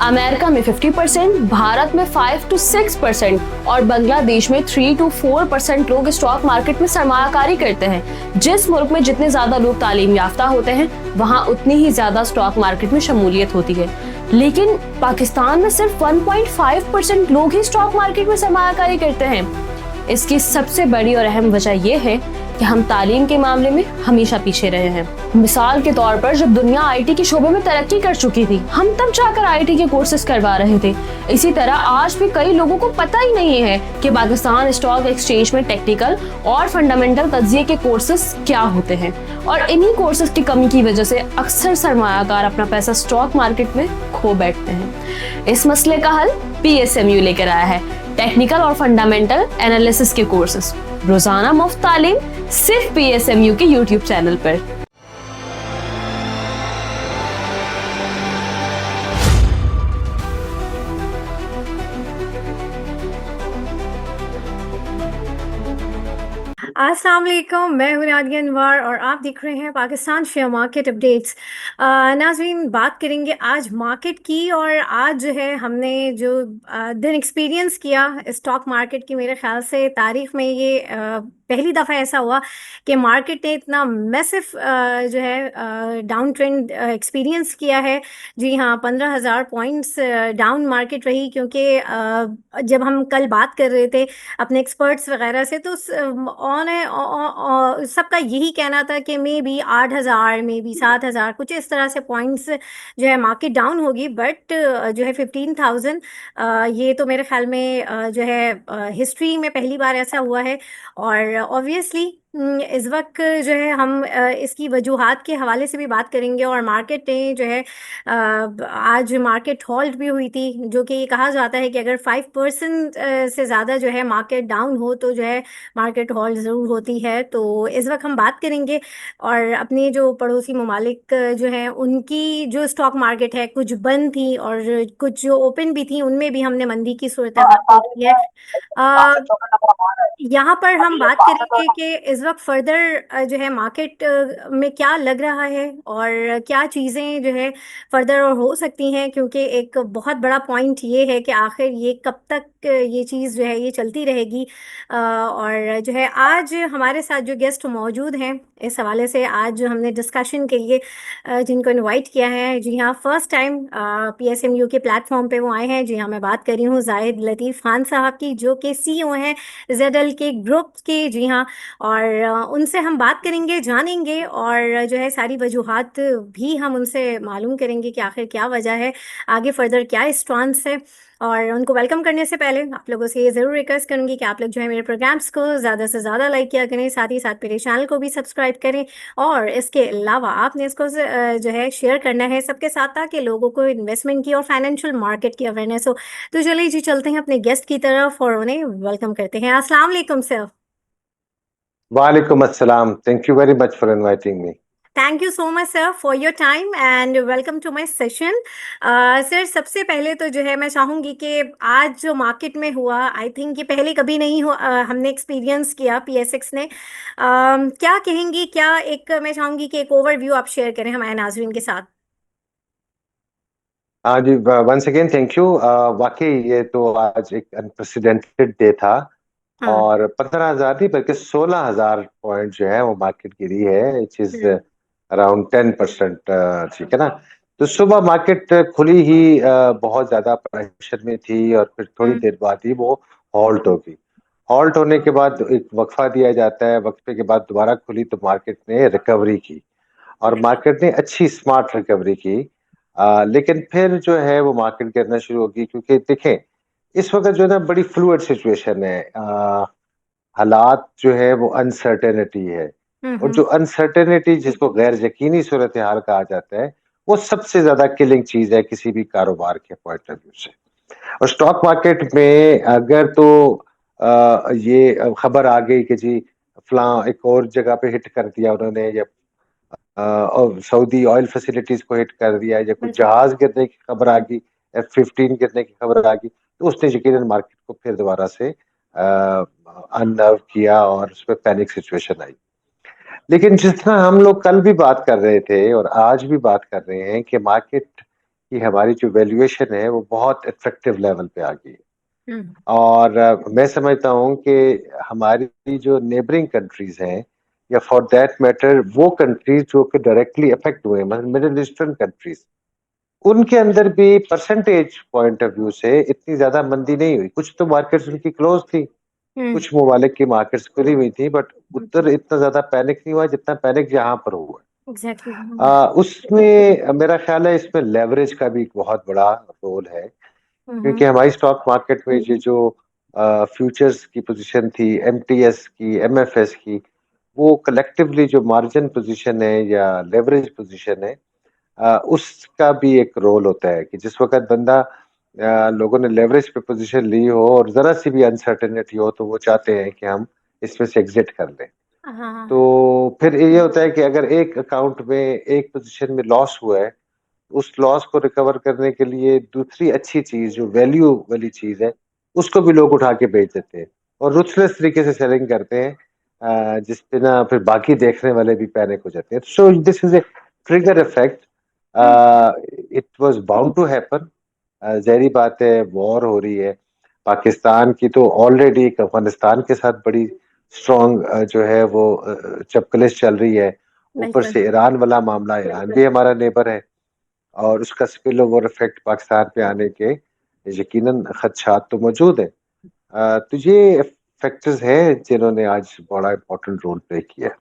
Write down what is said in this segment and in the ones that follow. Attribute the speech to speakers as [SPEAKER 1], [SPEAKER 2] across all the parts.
[SPEAKER 1] America में 50%, भारत में 5 to 6% और बांग्लादेश में 3 to 4% लोग स्टॉक मार्केट में सरमायाकारी करते हैं। जिस मुल्क में जितने ज्यादा लोग तालीम याफ्ता होते हैं वहाँ उतनी ही ज्यादा स्टॉक मार्केट में शमूलियत होती है। लेकिन पाकिस्तान में सिर्फ 1.5% लोग ही स्टॉक मार्केट में सरमायाकारी करते हैं। इसकी सबसे बड़ी और अहम वजह यह है कि हम तालीम के मामले में हमेशा पीछे रहे हैं। मिसाल के तौर पर जब दुनिया आईटी के शोबे में तरक्की कर चुकी थी, हम तब जाकर आईटी के कोर्सेज करवा रहे थे। इसी तरह आज भी कई लोगों को पता ही नहीं है कि पाकिस्तान स्टॉक एक्सचेंज में टेक्निकल और फंडामेंटल तज्जिए के कोर्सेज क्या होते हैं, और इन्हीं कोर्सेज की कमी की वजह से अक्सर सरमायाकार अपना पैसा स्टॉक मार्केट में खो बैठते हैं। इस मसले का हल PSMU लेकर आया है, टेक्निकल और फंडामेंटल एनालिसिस के कोर्सेज, रोजाना मुफ्त तालीम सिर्फ PSMU के YouTube चैनल पर।
[SPEAKER 2] अस्सलाम वालेकुम, मैं हूं नादिया अनवर और आप देख रहे हैं पाकिस्तान शेयर मार्केट अपडेट्स। नाज़रीन, बात करेंगे आज मार्केट की, और आज जो है हमने जो दिन एक्सपीरियंस किया स्टॉक मार्केट की, मेरे ख्याल से तारीख में ये पहली दफ़ा ऐसा हुआ कि मार्केट ने इतना मैसिव जो है डाउन ट्रेंड एक्सपीरियंस किया है। जी हाँ, 15,000 पॉइंट्स डाउन मार्केट रही, क्योंकि जब हम कल बात कर रहे थे अपने एक्सपर्ट्स वगैरह से तो सबका यही कहना था कि मे बी 8,000 मे बी 7,000 कुछ इस तरह से पॉइंट्स जो है मार्केट डाउन होगी। बट जो है 15,000 ये तो मेरे ख्याल में जो है हिस्ट्री में पहली बार ऐसा हुआ है। और ऑब्वियसली इस वक्त जो है हम इसकी वजूहात के हवाले से भी बात करेंगे। और मार्केट ने जो है आज मार्केट हॉल्ट भी हुई थी, जो कि ये कहा जाता है कि अगर 5% से ज़्यादा जो है मार्केट डाउन हो तो जो है मार्केट हॉल्ट ज़रूर होती है। तो इस वक्त हम बात करेंगे, और अपने जो पड़ोसी ममालिक जो हैं उनकी जो स्टॉक मार्केट है, कुछ बंद थी और कुछ जो ओपन भी थी, उनमें भी हमने मंदी की सूरत हाल देखी है। यहाँ पर हम बात करेंगे कि इस वक्त फर्दर जो है मार्केट में क्या लग रहा है और क्या चीज़ें जो है फर्दर और हो सकती हैं, क्योंकि एक बहुत बड़ा पॉइंट ये है कि आखिर ये कब तक ये चीज़ जो है ये चलती रहेगी। और जो है आज हमारे साथ जो गेस्ट मौजूद हैं, इस हवाले से आज जो हमने डिस्कशन के लिए जिनको इनवाइट किया है, जी हाँ, फर्स्ट टाइम PSMU के प्लेटफॉर्म पे वो आए हैं। जी हाँ, मैं बात कर रही हूँ जाहिद लतीफ़ खान साहब की, जो कि CEO हैं ZL के ग्रुप के। जी हाँ, और उनसे हम बात करेंगे, जानेंगे, और जो है सारी वजूहात भी हम उनसे मालूम करेंगे कि आखिर क्या वजह है, आगे फर्दर क्या स्टांस है। और उनको वेलकम करने से पहले आप लोगों से ये ज़रूर रिक्वेस्ट करूँगी कि आप लोग जो है मेरे प्रोग्राम्स को ज़्यादा से ज़्यादा लाइक किया करें, साथ ही साथ मेरे चैनल को भी सब्सक्राइब करें, और इसके अलावा आपने इसको जो है शेयर करना है सबके साथ, ताकि लोगों को इन्वेस्टमेंट की और फाइनेंशियल मार्केट की अवेयरनेस हो। तो चलिए जी, चलते हैं अपने गेस्ट की तरफ और उन्हें वेलकम करते हैं। अस्सलाम वालेकुम सर।
[SPEAKER 3] वालेकुम अस्सलाम, thank you very much for inviting me.
[SPEAKER 2] Thank you so much sir for your time and welcome to my session. Sir, सबसे पहले तो जो है मैं चाहूँगी कि आज जो मार्केट में हुआ, आई थिंक ये पहले कभी नहीं हुआ, हमने एक्सपीरियंस किया PSX ने। क्या कहेंगी, क्या एक मैं चाहूँगी कि एक ओवरव्यू आप शेयर करें हमारे नाज़रीन के साथ।
[SPEAKER 3] हाँ जी, वंस अगेन थैंक यू। वाकई ये तो आज एक अनप्रेसिडेंटेड डे था, और 15,000 नहीं बल्कि 16,000 पॉइंट जो है वो मार्केट गिरी है, विच इज अराउंड 10%। ठीक है ना। तो सुबह मार्केट खुली ही बहुत ज्यादा प्रेशर में थी, और फिर थोड़ी देर बाद ही वो हॉल्ट होगी। हॉल्ट होने के बाद एक वक्फा दिया जाता है, वक्फे के बाद दोबारा खुली तो मार्केट ने रिकवरी की, और मार्केट ने अच्छी स्मार्ट रिकवरी की। लेकिन फिर जो है वो मार्केट गिरना शुरू होगी, क्योंकि देखें इस वक्त जो है ना बड़ी फ्लूइड सिचुएशन है। हालात जो है वो अनसर्टेनिटी है, और जो अनसर्टेनिटी जिसको गैर यकीनी सूरत हाल कहा जाता है, वो सबसे ज्यादा किलिंग चीज है किसी भी कारोबार के पॉइंट ऑफ व्यू से। और स्टॉक मार्केट में अगर तो ये खबर आ गई कि जी फला एक और जगह पे हिट कर दिया उन्होंने, या और सऊदी ऑयल फैसिलिटीज को हिट कर दिया, या कुछ जहाज गिरने की खबर आ गई, F-15 गिरने की खबर आ गई, तो उसने यकीनन मार्केट को फिर दोबारा से अननर्व किया और उसमें पैनिक सिचुएशन आई। लेकिन जिस तरह हम लोग कल भी बात कर रहे थे और आज भी बात कर रहे हैं कि मार्केट कि हमारी जो वैल्यूएशन है वो बहुत अट्रैक्टिव लेवल पे आ गई है।
[SPEAKER 2] हम्म
[SPEAKER 3] और मैं समझता हूँ कि हमारी जो नेबरिंग कंट्रीज हैं, या फॉर दैट मैटर वो कंट्रीज जो कि डायरेक्टली अफेक्ट हुए हैं, मतलब मिडिल ईस्टर्न कंट्रीज, उनके अंदर भी परसेंटेज पॉइंट ऑफ व्यू से इतनी ज्यादा मंदी नहीं हुई। कुछ तो मार्केट्स उनकी क्लोज थी,
[SPEAKER 2] हम्म
[SPEAKER 3] कुछ ममालिक की मार्केट्स खुली हुई थी, बट उधर इतना ज्यादा पैनिक नहीं हुआ जितना पैनिक यहाँ पर हुआ।
[SPEAKER 2] एग्जैक्टली।
[SPEAKER 3] उसमें मेरा ख्याल है इसमें लेवरेज का भी एक बहुत बड़ा रोल है, क्योंकि हमारी स्टॉक मार्केट में ये जो फ्यूचर्स की पोजीशन थी, एमटीएस की, एमएफएस की, वो कलेक्टिवली जो मार्जिन पोजीशन है या लेवरेज पोजीशन है, उसका भी एक रोल होता है कि जिस वक्त बंदा लोगों ने लेवरेज पे पोजीशन ली हो और जरा सी भी अनसर्टेनिटी हो, तो वो चाहते हैं कि हम इसमें से एग्जिट कर लें।
[SPEAKER 2] हाँ।
[SPEAKER 3] तो फिर ये होता है कि अगर एक अकाउंट में, एक पोजीशन में लॉस हुआ है, उस लॉस को रिकवर करने के लिए दूसरी अच्छी चीज जो वैल्यू वाली चीज है, उसको भी लोग उठा के बेच देते हैं और रुथलेस तरीके से सेलिंग करते हैं, जिसपे ना फिर बाकी देखने वाले भी पैनिक हो जाते हैं। So this is a trigger effect. It was bound to happen. जाहिर बात है, वॉर हो रही है, पाकिस्तान की तो ऑलरेडी अफगानिस्तान के साथ बड़ी स्ट्रॉन्ग जो है वो चपकलिश चल रही है। ऊपर
[SPEAKER 2] बिल्कुल।
[SPEAKER 3] से ईरान वाला मामला, ईरान भी हमारा नेबर है, और उसका स्पिल ओवर इफेक्ट पाकिस्तान पे आने के यकीनन खदशात तो मौजूद है। तो ये फैक्टर्स हैं जिन्होंने आज बड़ा इंपॉर्टेंट रोल प्ले किया।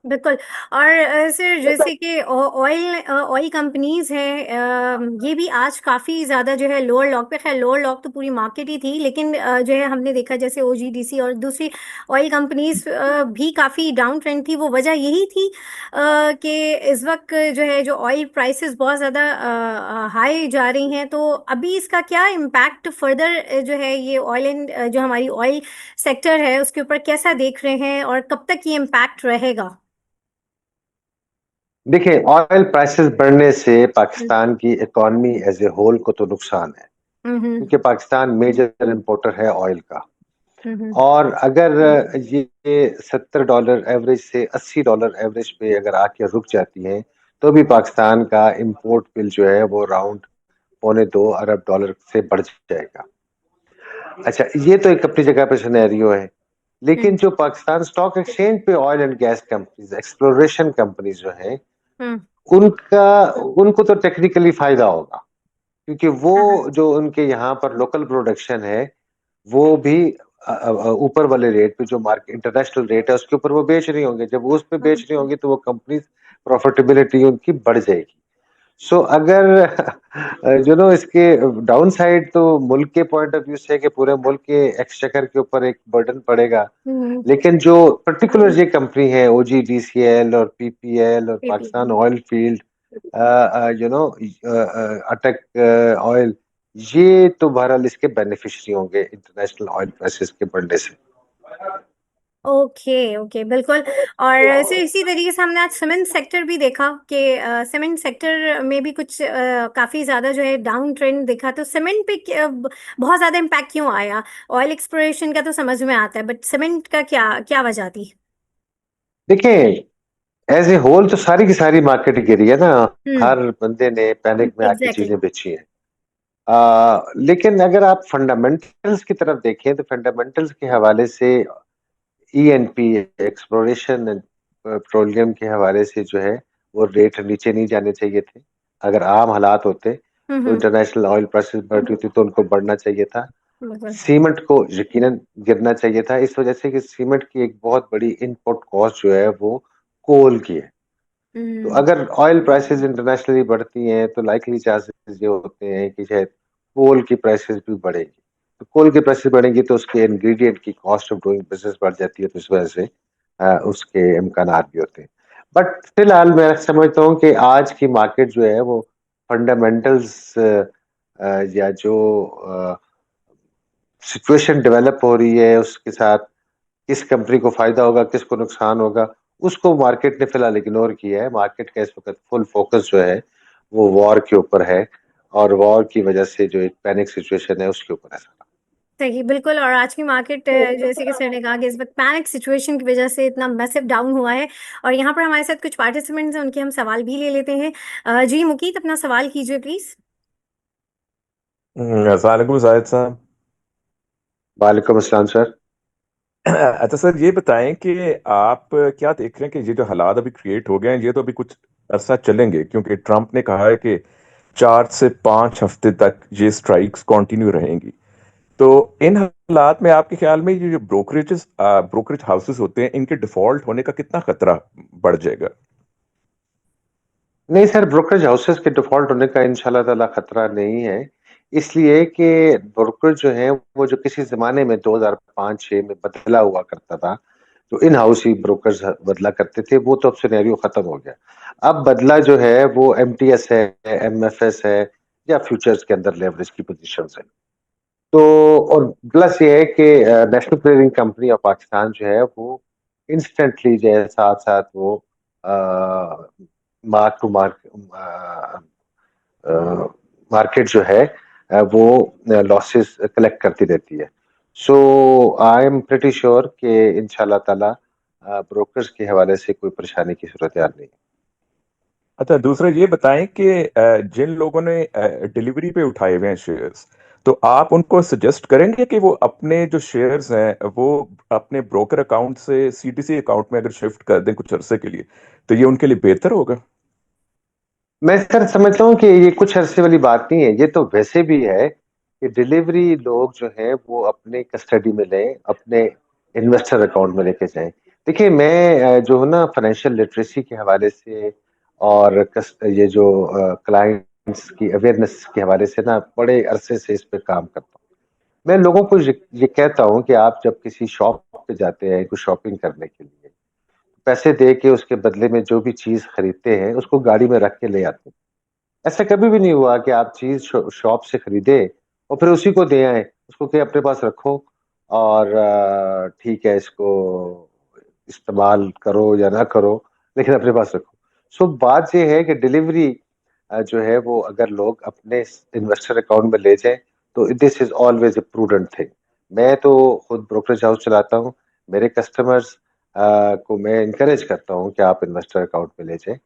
[SPEAKER 2] बिल्कुल। और सर जैसे कि ऑयल ऑयल कंपनीज हैं, ये भी आज काफ़ी ज़्यादा जो है लोअर लॉक पे, खैर लोअर लॉक तो पूरी मार्केट ही थी, लेकिन जो है हमने देखा जैसे ओजीडीसी और दूसरी ऑयल कंपनीज भी काफ़ी डाउन ट्रेंड थी। वो वजह यही थी कि इस वक्त जो है जो ऑयल प्राइसेस बहुत ज़्यादा हाई जा रही हैं। तो अभी इसका क्या इम्पैक्ट फर्दर जो है ये ऑयल एंड जो हमारी ऑयल सेक्टर है उसके ऊपर कैसा देख रहे हैं, और कब तक ये इम्पैक्ट रहेगा?
[SPEAKER 3] देखिए, ऑयल प्राइसेस बढ़ने से पाकिस्तान की इकॉनमी एज ए होल को तो नुकसान है,
[SPEAKER 2] हम्म
[SPEAKER 3] क्योंकि पाकिस्तान मेजर इंपोर्टर है ऑयल का।
[SPEAKER 2] हम्म
[SPEAKER 3] और अगर ये $70 एवरेज से $80 एवरेज पे अगर आके रुक जाती है, तो भी पाकिस्तान का इंपोर्ट बिल जो है वो अराउंड $2.25 अरब से बढ़ जाएगा। अच्छा, ये तो एक अपनी जगह पे सिनेरियो है, लेकिन
[SPEAKER 2] हम्म
[SPEAKER 3] जो पाकिस्तान स्टॉक एक्सचेंज पे oil and gas companies, exploration companies जो हैं,
[SPEAKER 2] हम्म
[SPEAKER 3] उनका उनको तो टेक्निकली फायदा होगा, क्योंकि वो
[SPEAKER 2] हाँ
[SPEAKER 3] जो उनके यहाँ पर लोकल प्रोडक्शन है, वो भी ऊपर वाले रेट पे, जो मार्केट इंटरनेशनल रेट है उसके ऊपर वो बेच रही होंगे। जब वो उस पे बेच रही होंगी तो वो कंपनी प्रॉफिटेबिलिटी उनकी बढ़ जाएगी। सो अगर इसके डाउन साइड तो मुल्क के पॉइंट ऑफ व्यू से है कि पूरे मुल्क के एक्सचेकर के ऊपर एक बर्डन पड़ेगा,
[SPEAKER 2] हम्म
[SPEAKER 3] लेकिन जो पर्टिकुलर ये कंपनी है, ओजीडीसीएल और पीपीएल और
[SPEAKER 2] पीपी
[SPEAKER 3] पाकिस्तान ऑयल फील्ड, अटक ऑयल, ये तो बहरहाल इसके बेनिफिशियरी होंगे इंटरनेशनल ऑयल प्राइसेस के बढ़ने से।
[SPEAKER 2] ओके ओके बिल्कुल। और ऐसे इसी तरीके से हमने आज सीमेंट सेक्टर भी देखा कि सीमेंट सेक्टर में भी कुछ काफ़ी ज़्यादा जो है डाउन ट्रेंड दिखा। तो सीमेंट पे बहुत ज़्यादा इम्पैक्ट क्यों आया? ऑयल एक्सप्लोरेशन का तो समझ में आता है, बट सीमेंट का क्या क्या वजह थी?
[SPEAKER 3] देखिए, एज ए होल तो सारी की सारी मार्केट गिरी है ना,
[SPEAKER 2] हम्म
[SPEAKER 3] हर बंदे ने पैनिक में आके
[SPEAKER 2] एग्जैक्टली।
[SPEAKER 3] चीजें बेची हैं। लेकिन अगर आप फंडामेंटल्स की तरफ देखें, तो फंडामेंटल्स के हवाले से ईएनपी, एक्सप्लोरेशन एंड पेट्रोलियम के हवाले से जो है वो रेट नीचे नहीं जाने चाहिए थे। अगर आम हालात होते तो
[SPEAKER 2] हम्म
[SPEAKER 3] इंटरनेशनल ऑयल प्राइसेस बढ़ रही थी तो उनको बढ़ना चाहिए था।
[SPEAKER 2] बिल्कुल।
[SPEAKER 3] सीमेंट को यकीनन गिरना चाहिए था, इस वजह से कि सीमेंट की एक बहुत बड़ी इनपुट कॉस्ट जो है वो कोल की है। तो
[SPEAKER 2] हम्म
[SPEAKER 3] अगर ऑयल प्राइसेस इंटरनेशनली बढ़ती हैं तो लाइकली चांसेस ये होते हैं कि शायद कोल की प्राइसेस भी बढ़ेगी। तो कोल की प्राइसेस बढ़ेंगी तो उसके इंग्रेडिएंट की कॉस्ट ऑफ डूइंग बिजनेस बढ़ जाती है, तो इस वजह से उसके इम्कानात भी होते हैं। बट फिलहाल मैं समझता हूँ कि आज की मार्केट जो है वो फंडामेंटल्स या जो सिचुएशन डेवलप हो रही है उसके साथ किस कंपनी को फायदा होगा, किसको नुकसान होगा, उसको मार्केट ने फिलहाल इग्नोर किया है। मार्केट का इस वक्त फुल फोकस जो है वो वॉर के ऊपर है, और वॉर की वजह से जो एक पैनिक सिचुएशन है उसके ऊपर है सारा।
[SPEAKER 2] सही बिल्कुल। और आज की मार्केट जैसे कि सर ने कहा कि इस वक्त पैनिक सिचुएशन की वजह से इतना मैसिव डाउन हुआ है। और यहाँ पर हमारे साथ कुछ पार्टिसिपेंट्स हैं, उनके हम सवाल भी ले लेते हैं। जी मुकीत, अपना सवाल कीजिए प्लीज।
[SPEAKER 4] अस्सलाम वालेकुम जाहिद साहब।
[SPEAKER 3] वालेकुम अस्सलाम सर।
[SPEAKER 4] अच्छा सर, ये बताएं कि आप क्या देख रहे हैं कि ये जो हालात अभी क्रिएट हो गए हैं, ये तो अभी कुछ अरसा चलेंगे, क्योंकि ट्रंप ने कहा है कि 4 से 5 हफ्ते तक ये स्ट्राइक्स कंटिन्यू रहेंगी। तो इन हालात में आपके ख्याल में ये जो ब्रोकरेज हाउसेस होते हैं, इनके डिफॉल्ट होने का कितना खतरा बढ़ जाएगा?
[SPEAKER 3] नहीं सर, ब्रोकरेज हाउसेस के डिफॉल्ट होने का इंशाल्लाह ताला खतरा नहीं है। इसलिए कि ब्रोकरेज जो है वो जो किसी जमाने में 2005-6 में बदला हुआ करता था, जो इन हाउस ही ब्रोकर्स बदला करते थे, वो तो अब सिनेरियो खत्म हो गया। अब बदला जो है वो एमटीएस है, एमएफएस है, या फ्यूचर्स के अंदर लेवरेज की पोजीशन है। तो और प्लस ये है कि national clearing company of Pakistan जो है वो इंस्टेंटली जो है साथ साथ वो मार्क टू मार्केट जो है वो लॉसेस कलेक्ट करती रहती है। सो आई एम प्रिटी श्योर कि इंशाल्लाह ताला ब्रोकर्स के हवाले से कोई परेशानी की सूरत हाल नहीं।
[SPEAKER 4] अच्छा, दूसरा ये बताएं कि जिन लोगों ने डिलीवरी पे उठाए हुए हैं शेयर्स, तो आप उनको सजेस्ट करेंगे कि वो अपने जो शेयर्स हैं वो अपने ब्रोकर अकाउंट से सीटीसी अकाउंट में अगर शिफ्ट कर दें कुछ अरसे के लिए, तो ये उनके लिए बेहतर होगा?
[SPEAKER 3] मैं सर समझता हूँ कि ये कुछ अरसे वाली बात नहीं है, ये तो वैसे भी है कि डिलीवरी लोग जो हैं वो अपने कस्टडी में लें, अपने इन्वेस्टर अकाउंट में लेके जाएं। देखिए मैं जो है ना फाइनेंशियल लिटरेसी के हवाले से और ये जो क्लाइंट्स की अवेयरनेस के हवाले से ना बड़े अरसे से इस पे काम करता हूँ। मैं लोगों को ये कहता हूँ कि आप जब किसी शॉप पे जाते हैं कुछ शॉपिंग करने के लिए, पैसे दे के उसके बदले में जो भी चीज खरीदते हैं उसको गाड़ी में रख के ले आते हैं। ऐसा कभी भी नहीं हुआ कि आप चीज शॉप से खरीदे और फिर उसी को दे आए, उसको के अपने पास रखो और ठीक है इसको इस्तेमाल करो या ना करो, लेकिन अपने पास रखो। सो बात ये है कि डिलीवरी जो है वो अगर लोग अपने इन्वेस्टर अकाउंट में ले जाएं तो this is always a prudent thing. मैं तो खुद ब्रोकरेज हाउस चलाता हूँ, मेरे कस्टमर्स को मैं इनकरेज करता हूँ कि आप इन्वेस्टर अकाउंट में ले जाएं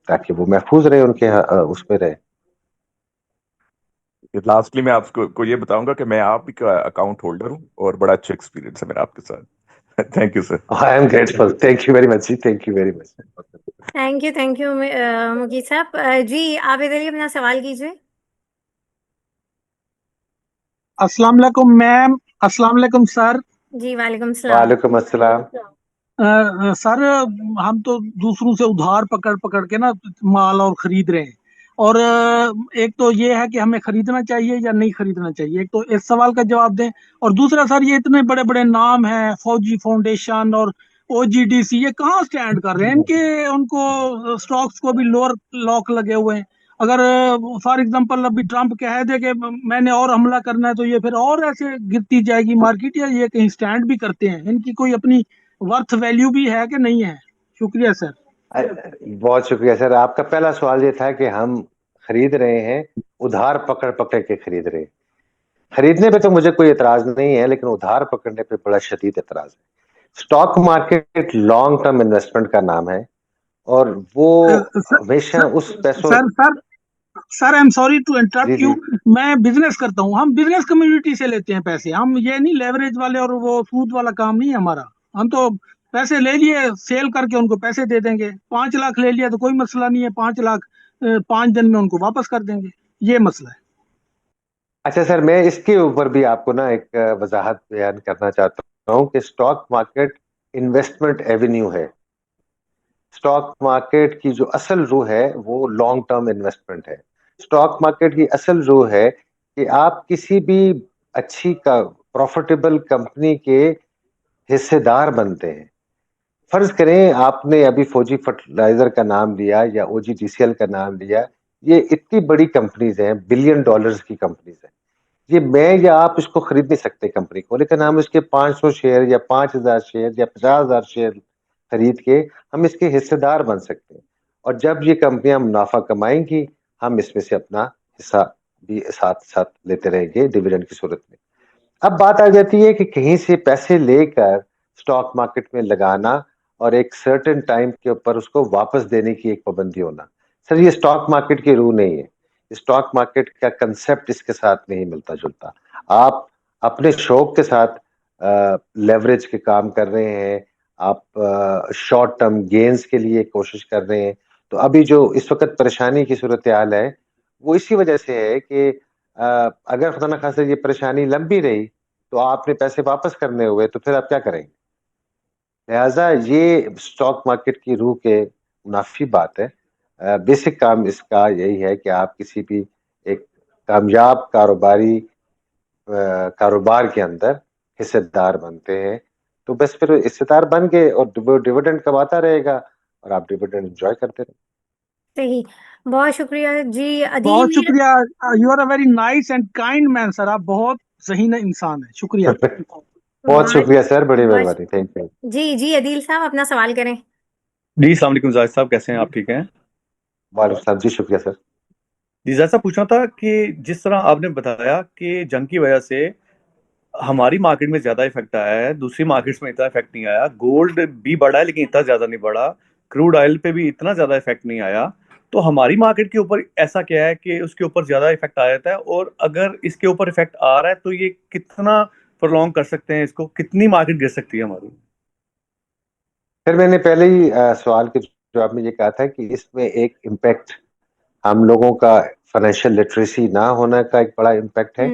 [SPEAKER 3] ताकि वो महफूज रहे, उनके उसमें रहे।
[SPEAKER 4] लास्टली मैं आपको ये बताऊंगा कि मैं आप ही का अकाउंट होल्डर हूँ और बड़ा अच्छा एक्सपीरियंस है मेरा आपके साथ। Thank you sir.
[SPEAKER 3] I am grateful, thank you very much जी, thank you very much.
[SPEAKER 2] Thank you Mukeet साहब। जी आप इधर ही अपना सवाल कीजिए।
[SPEAKER 5] अस्सलाम वालेकुम मैम। अस्सलाम वालेकुम सर।
[SPEAKER 2] जी वालेकुम सलाम।
[SPEAKER 3] वालेकुम अस्सलाम।
[SPEAKER 5] सर हम तो दूसरों से उधार पकड़ पकड़ के ना माल और खरीद रहे हैं। और एक तो ये है कि हमें खरीदना चाहिए या नहीं खरीदना चाहिए, एक तो इस सवाल का जवाब दें। और दूसरा सर, ये इतने बड़े बड़े नाम हैं, फौजी फाउंडेशन और ओजीडीसी, ये कहाँ स्टैंड कर रहे हैं? इनके उनको स्टॉक्स को भी लोअर लॉक लगे हुए हैं। अगर फॉर एग्जांपल अभी ट्रम्प कह दे कि मैंने और हमला करना है, तो ये फिर और ऐसे गिरती जाएगी मार्केट, या ये कहीं स्टैंड भी करते हैं? इनकी कोई अपनी वर्थ वैल्यू भी है कि नहीं है? शुक्रिया सर।
[SPEAKER 3] बहुत शुक्रिया सर। आपका पहला सवाल ये था कि हम खरीद रहे हैं, उधार पकड़ पकड़ के खरीद रहे हैं। खरीदने पे तो मुझे कोई एतराज नहीं है, लेकिन उधार पकड़ने पे बड़ा शदीद एतराज है। Stock market long term investment का नाम है और वो
[SPEAKER 5] सर
[SPEAKER 3] हमेशा उस पैसों।
[SPEAKER 5] Sir sir sir I am sorry to
[SPEAKER 3] जी
[SPEAKER 5] इंटरप्ट
[SPEAKER 3] जी।
[SPEAKER 5] यू। मैं बिजनेस करता हूँ, हम बिजनेस कम्युनिटी से लेते हैं पैसे। हम ये नहीं लेवरेज वाले और वो सूद वाला काम नहीं है हमारा। हम तो पैसे ले लिए, सेल करके उनको पैसे दे देंगे। 5 लाख ले लिया तो कोई मसला नहीं है, 5 लाख 5 दिन में उनको वापस कर देंगे। ये मसला है।
[SPEAKER 3] अच्छा सर, मैं इसके ऊपर भी आपको ना एक वजाहत बयान करना चाहता हूँ कि स्टॉक मार्केट इन्वेस्टमेंट एवेन्यू है। स्टॉक मार्केट की जो असल रूह है वो लॉन्ग टर्म इन्वेस्टमेंट है। स्टॉक मार्केट की असल रूह है कि आप किसी भी अच्छी का प्रॉफिटेबल कंपनी के हिस्सेदार बनते हैं। फर्ज करें आपने अभी फौजी फर्टिलाइजर का नाम लिया या ओजीडीसीएल का नाम लिया, ये इतनी बड़ी कंपनीज हैं, बिलियन डॉलर्स की कंपनीज हैं। ये मैं या आप इसको खरीद नहीं सकते कंपनी को, लेकिन हम इसके 500 शेयर या 5000 शेयर या 50,000 शेयर खरीद के हम इसके हिस्सेदार बन सकते हैं। और जब ये कंपनियां मुनाफा कमाएंगी, हम इसमें से अपना हिस्सा भी साथ साथ लेते रहेंगे डिविडेंड की सूरत में। अब बात आ जाती है कि कहीं से पैसे लेकर स्टॉक मार्केट में लगाना और एक सर्टेन टाइम के ऊपर उसको वापस देने की एक पाबंदी होना। सर ये स्टॉक मार्केट की रूल नहीं है। स्टॉक मार्केट का कंसेप्ट इसके साथ नहीं मिलता जुलता। आप अपने शौक के साथ लेवरेज के काम कर रहे हैं, आप शॉर्ट टर्म गेन्स के लिए कोशिश कर रहे हैं। तो अभी जो इस वक्त परेशानी की सूरत हाल है वो इसी वजह से है कि अगर खुदा न खास्ता ये परेशानी लंबी रही तो आपने पैसे वापस करने हुए तो फिर आप क्या करेंगे। लिहाजा ये स्टॉक मार्केट की रूह के मुनाफी बात है। बेसिक काम इसका यही है कि आप किसी भी एक कामयाब कारोबार के अंदर हिस्सेदार बनते हैं, तो बस फिर हिस्सेदार बन गए और वो डिविडेंड कमाता रहेगा और आप डिविडेंड एंजॉय करते रहे।
[SPEAKER 2] सही, बहुत शुक्रिया जी
[SPEAKER 5] बहुत
[SPEAKER 2] अदील।
[SPEAKER 5] शुक्रिया। You are a very nice and kind man sir, आप बहुत ज़हीन इंसान है, शुक्रिया।
[SPEAKER 3] बहुत
[SPEAKER 2] बहुत
[SPEAKER 3] शुक्रिया सर, बड़ी
[SPEAKER 2] बहुत
[SPEAKER 3] मेहरबानी, थैंक यू।
[SPEAKER 2] जी अदील साहब अपना सवाल करें।
[SPEAKER 6] जी अस्सलाम वालेकुम जाहिद साहब, कैसे हैं आप? ठीक हैं
[SPEAKER 3] वालेकुम सलाम जी, शुक्रिया सर।
[SPEAKER 6] जी। जाहिद साहब पूछना था कि जिस तरह आपने बताया कि जंग की वजह से हमारी मार्केट में ज्यादा इफेक्ट आया है, दूसरी मार्केट्स में इतना इफेक्ट नहीं आया। गोल्ड भी बढ़ा है लेकिन इतना ज्यादा नहीं बढ़ा। क्रूड ऑयल पे भी इतना ज्यादा इफेक्ट नहीं आया। तो हमारी मार्केट के ऊपर ऐसा क्या है कि उसके ऊपर ज्यादा इफेक्ट आ जाता है? और अगर इसके ऊपर इफेक्ट आ रहा है तो ये कितना प्रोलॉन्ग कर सकते हैं इसको? कितनी मार्केट गिर सकती है हमारी?
[SPEAKER 3] फिर मैंने पहले ही सवाल के जवाब में ये कहा था कि इसमें एक इम्पैक्ट हम लोगों का फाइनेंशियल लिटरेसी ना होने का एक बड़ा इम्पैक्ट है,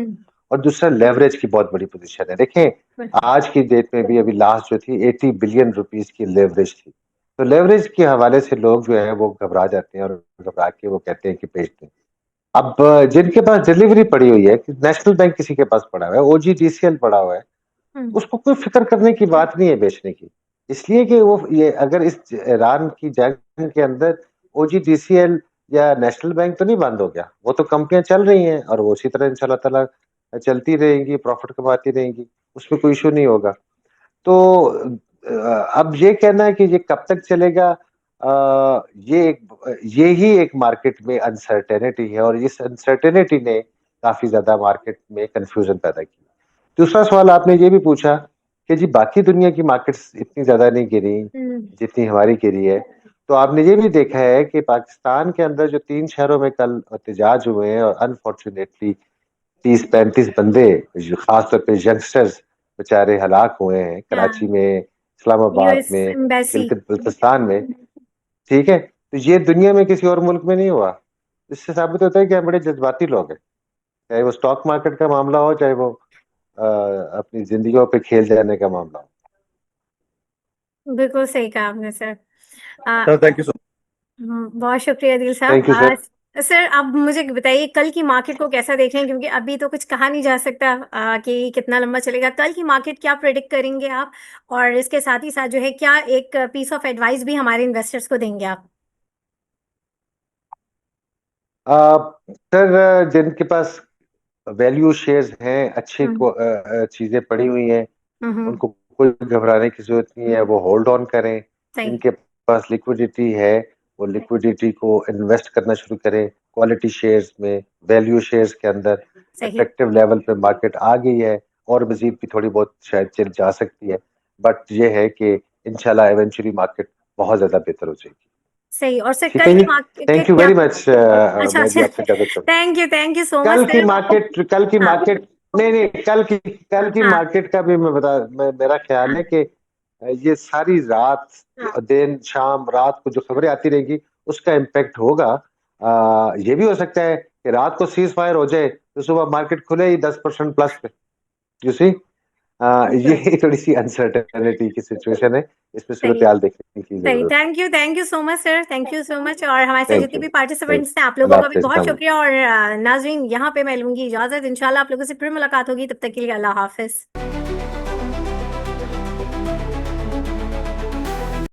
[SPEAKER 3] और दूसरा लेवरेज की बहुत बड़ी पोजीशन है। देखें आज की डेट में भी अभी लास्ट जो थी 80 बिलियन रुपीस की लेवरेज थी। तो लेवरेज के हवाले से लोग जो है वो घबरा जाते हैं और घबरा के वो कहते हैं कि बेच दें। अब जिनके पास डिलीवरी पड़ी हुई है, कि नेशनल बैंक किसी के पास पड़ा हुआ है, OGDCL पड़ा हुआ है, उसको कोई फिक्र करने की बात नहीं है बेचने की। इसलिए कि वो ये अगर इस ईरान की जंग के अंदर OGDCL या नेशनल बैंक तो नहीं बंद हो गया, वो तो कंपनियां चल रही हैं और वो उसी तरह इंशाल्लाह ताला चलती रहेंगी, प्रॉफिट कमाती रहेंगी, उसमें कोई इशू नहीं होगा। तो अब ये कहना है कि ये कब तक चलेगा, ये ही एक मार्केट में अनसर्टेनिटी है, और इस अनसर्टेनिटी ने काफी ज्यादा मार्केट में कंफ्यूजन पैदा की। दूसरा सवाल आपने ये भी पूछा कि जी बाकी दुनिया की मार्केट्स इतनी ज्यादा नहीं गिरी जितनी हमारी गिरी है। तो आपने ये भी देखा है कि पाकिस्तान के अंदर जो 3 शहरों में कल एहतजाज हुए हैं और अनफॉर्चुनेटली 30-35 बंदे खासतौर पे यंगस्टर्स बेचारे हलाक हुए हैं, कराची में, इस्लामाबाद
[SPEAKER 2] यूएस
[SPEAKER 3] में,
[SPEAKER 2] एम्बेसी।
[SPEAKER 3] गिलगित बल्तिस्तान में। ठीक है, तो ये दुनिया में किसी और मुल्क में नहीं हुआ। इससे साबित होता है कि हम बड़े जज्बाती लोग हैं, चाहे वो स्टॉक मार्केट का मामला हो, चाहे वो अपनी जिंदगियों पे खेल जाने का मामला हो।
[SPEAKER 2] बिल्कुल सही कहा आपने सर।
[SPEAKER 6] सर थैंक यू सो
[SPEAKER 2] बहुत शुक्रिया दिल साहब।
[SPEAKER 3] Thank you sir.
[SPEAKER 2] सर आप मुझे बताइए कल की मार्केट को कैसा देख रहे हैं, क्योंकि अभी तो कुछ कहा नहीं जा सकता कि कितना लंबा चलेगा। कल की मार्केट क्या प्रेडिक्ट करेंगे आप, और इसके साथ ही साथ जो है क्या एक पीस ऑफ एडवाइस भी हमारे इन्वेस्टर्स को देंगे आप?
[SPEAKER 3] सर जिनके पास वैल्यू शेयर्स हैं, अच्छी चीजें पड़ी हुई हैं, उनको कोई घबराने की जरूरत नहीं है, वो होल्ड ऑन करें।
[SPEAKER 2] सही
[SPEAKER 3] जिनके पास लिक्विडिटी है वो लिक्विडिटी को इन्वेस्ट करना शुरू करें क्वालिटी शेयर्स में, वैल्यू शेयर्स के अंदर।
[SPEAKER 2] सही
[SPEAKER 3] इफेक्टिव लेवल पे मार्केट आ गई है और मजीद भी थोड़ी बहुत शायद चल जा सकती है, बट ये है कि इंशाल्लाह एवेंचुअली मार्केट बहुत ज्यादा बेहतर हो जाएगी।
[SPEAKER 2] सही। और सर
[SPEAKER 3] ठीक
[SPEAKER 2] कल
[SPEAKER 3] है
[SPEAKER 2] की
[SPEAKER 3] जी,
[SPEAKER 2] मार्केट
[SPEAKER 3] थैंक यू
[SPEAKER 2] क्या?
[SPEAKER 3] Very much.
[SPEAKER 2] अच्छा
[SPEAKER 3] मैं भी
[SPEAKER 2] अच्छा,
[SPEAKER 3] आपसे इजाजत चाहूँ।
[SPEAKER 2] थैंक यू सो
[SPEAKER 3] कल
[SPEAKER 2] मच
[SPEAKER 3] की
[SPEAKER 2] सर।
[SPEAKER 3] मार्केट नहीं, कल की
[SPEAKER 2] हाँ
[SPEAKER 3] मार्केट का भी मेरा ख्याल है कि ये सारी रात, दिन शाम रात को जो खबरें आती रहेगी उसका इम्पैक्ट होगा। ये भी हो सकता है कि रात को सीज फायर हो जाए तो सुबह मार्केट खुले ही 10% प्लस पे। यू सी, ये थोड़ी सी अनसर्टेनिटी की सिचुएशन है, इसमें सूरत
[SPEAKER 2] सही
[SPEAKER 3] हाल देखने की
[SPEAKER 2] सही।
[SPEAKER 3] जरूरत है।
[SPEAKER 2] Thank you so much sir, thank you so much. और हमारे साथ
[SPEAKER 3] थैंक
[SPEAKER 2] जितने
[SPEAKER 3] यू,
[SPEAKER 2] भी
[SPEAKER 3] थैंक
[SPEAKER 2] पार्टिसिपेंट्स थे आप लोगों
[SPEAKER 3] अल्लाह
[SPEAKER 2] का भी
[SPEAKER 3] हाफिज,
[SPEAKER 2] बहुत
[SPEAKER 3] अस्सलाम
[SPEAKER 2] शुक्रिया। और नाजरीन यहाँ पे मैं लूंगी इजाजत, इंशाल्लाह आप लोगों से फिर मुलाकात होगी, तब तक के लिए अल्लाह हाफिज।